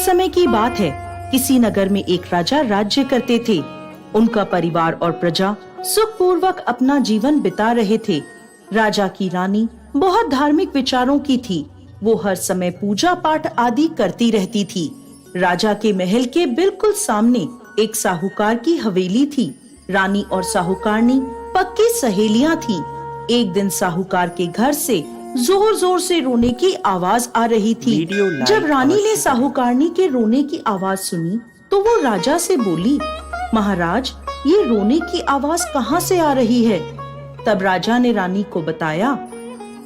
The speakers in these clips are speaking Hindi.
समय की बात है, किसी नगर में एक राजा राज्य करते थे। उनका परिवार और प्रजा सुखपूर्वक अपना जीवन बिता रहे थे। राजा की रानी बहुत धार्मिक विचारों की थी। वो हर समय पूजा पाठ आदि करती रहती थी। राजा के महल के बिल्कुल सामने एक साहूकार की हवेली थी। रानी और साहूकारनी पक्की सहेलियां थीं। एक दिन साहूकार के घर से जोर जोर से रोने की आवाज आ रही थी। जब रानी ने साहूकारनी के रोने की आवाज सुनी तो वो राजा से बोली, महाराज, ये रोने की आवाज कहाँ से आ रही है? तब राजा ने रानी को बताया,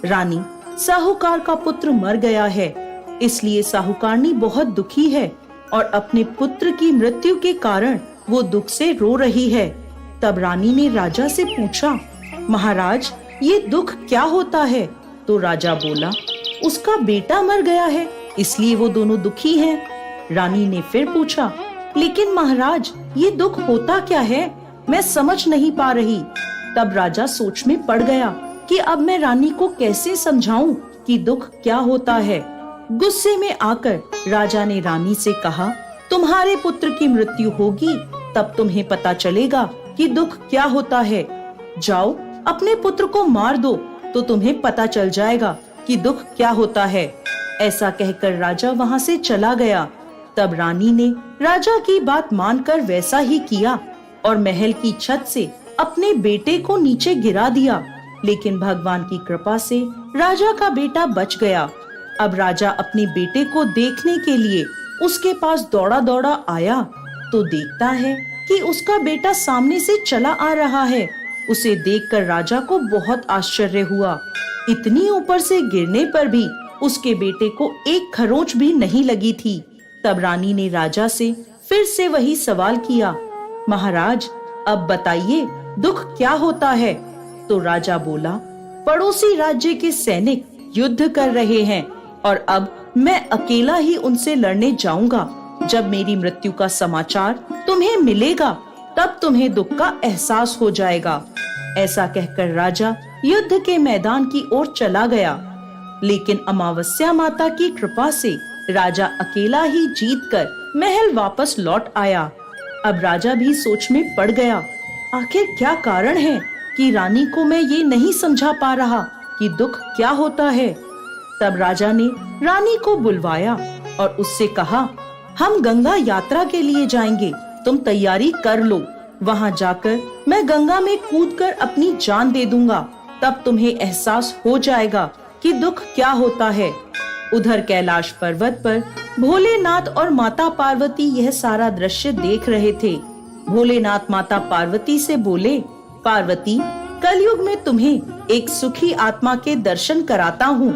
रानी, साहूकार का पुत्र मर गया है, इसलिए साहूकारनी बहुत दुखी है और अपने पुत्र की मृत्यु के कारण वो दुख से रो रही है। तब रानी ने राजा से पूछा, महाराज, ये दुख क्या होता है? तो राजा बोला, उसका बेटा मर गया है, इसलिए वो दोनों दुखी हैं। रानी ने फिर पूछा, लेकिन महाराज, ये दुख होता क्या है? मैं समझ नहीं पा रही। तब राजा सोच में पड़ गया कि अब मैं रानी को कैसे समझाऊं कि दुख क्या होता है। गुस्से में आकर राजा ने रानी से कहा, तुम्हारे पुत्र की मृत्यु होगी तब तुम्हें पता चलेगा कि दुख क्या होता है। जाओ, अपने पुत्र को मार दो तो तुम्हें पता चल जाएगा कि दुख क्या होता है। ऐसा कहकर राजा वहाँ से चला गया। तब रानी ने राजा की बात मानकर वैसा ही किया और महल की छत से अपने बेटे को नीचे गिरा दिया। लेकिन भगवान की कृपा से राजा का बेटा बच गया। अब राजा अपने बेटे को देखने के लिए उसके पास दौड़ा दौड़ा आया तो देखता है कि उसका बेटा सामने से चला आ रहा है। उसे देखकर राजा को बहुत आश्चर्य हुआ। इतनी ऊपर से गिरने पर भी उसके बेटे को एक खरोंच भी नहीं लगी थी। तब रानी ने राजा से फिर से वही सवाल किया, महाराज, अब बताइए दुख क्या होता है? तो राजा बोला, पड़ोसी राज्य के सैनिक युद्ध कर रहे हैं और अब मैं अकेला ही उनसे लड़ने जाऊंगा। जब मेरी मृत्यु का समाचार तुम्हें मिलेगा तब तुम्हें दुख का एहसास हो जाएगा। ऐसा कहकर राजा युद्ध के मैदान की ओर चला गया। लेकिन अमावस्या माता की कृपा से राजा अकेला ही जीतकर महल वापस लौट आया। अब राजा भी सोच में पड़ गया, आखिर क्या कारण है कि रानी को मैं ये नहीं समझा पा रहा कि दुख क्या होता है। तब राजा ने रानी को बुलवाया और उससे कहा, हम गंगा यात्रा के लिए जाएंगे, तुम तैयारी कर लो। वहाँ जाकर मैं गंगा में कूदकर अपनी जान दे दूंगा, तब तुम्हें एहसास हो जाएगा कि दुख क्या होता है। उधर कैलाश पर्वत पर भोलेनाथ और माता पार्वती यह सारा दृश्य देख रहे थे। भोलेनाथ माता पार्वती से बोले, पार्वती, कलयुग में तुम्हें एक सुखी आत्मा के दर्शन कराता हूँ।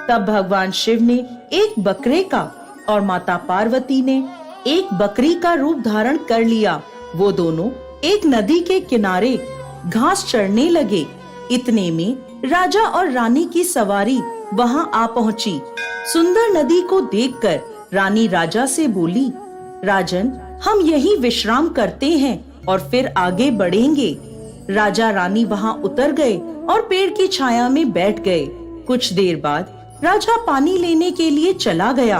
तब भगवान शिव ने एक बकरे का और माता पार्वती ने एक बकरी का रूप धारण कर लिया। वो दोनों एक नदी के किनारे घास चरने लगे। इतने में राजा और रानी की सवारी वहाँ आ पहुँची। सुंदर नदी को देखकर रानी राजा से बोली, राजन, हम यहीं विश्राम करते हैं और फिर आगे बढ़ेंगे। राजा रानी वहाँ उतर गए और पेड़ की छाया में बैठ गए। कुछ देर बाद राजा पानी लेने के लिए चला गया।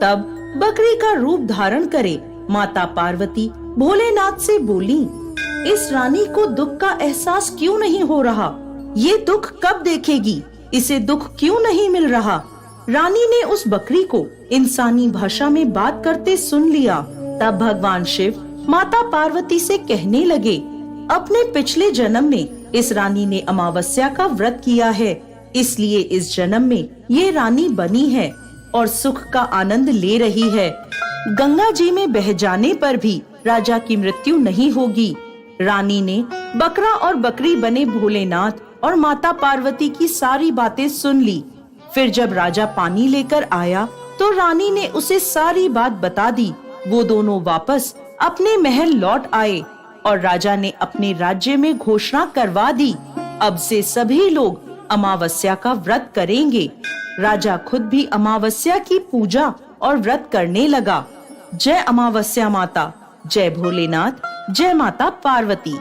तब बकरी का रूप धारण करे माता पार्वती भोलेनाथ से बोली, इस रानी को दुख का एहसास क्यों नहीं हो रहा? ये दुख कब देखेगी? इसे दुख क्यों नहीं मिल रहा? रानी ने उस बकरी को इंसानी भाषा में बात करते सुन लिया। तब भगवान शिव माता पार्वती से कहने लगे, अपने पिछले जन्म में इस रानी ने अमावस्या का व्रत किया है, इसलिए इस जन्म में ये रानी बनी है और सुख का आनंद ले रही है। गंगा जी में बह जाने पर भी राजा की मृत्यु नहीं होगी। रानी ने बकरा और बकरी बने भोलेनाथ और माता पार्वती की सारी बातें सुन ली। फिर जब राजा पानी लेकर आया तो रानी ने उसे सारी बात बता दी। वो दोनों वापस अपने महल लौट आए और राजा ने अपने राज्य में घोषणा करवा दी, अब से सभी लोग अमावस्या का व्रत करेंगे। राजा खुद भी अमावस्या की पूजा और व्रत करने लगा। जय अमावस्या माता, जय भोलेनाथ, जय माता पार्वती।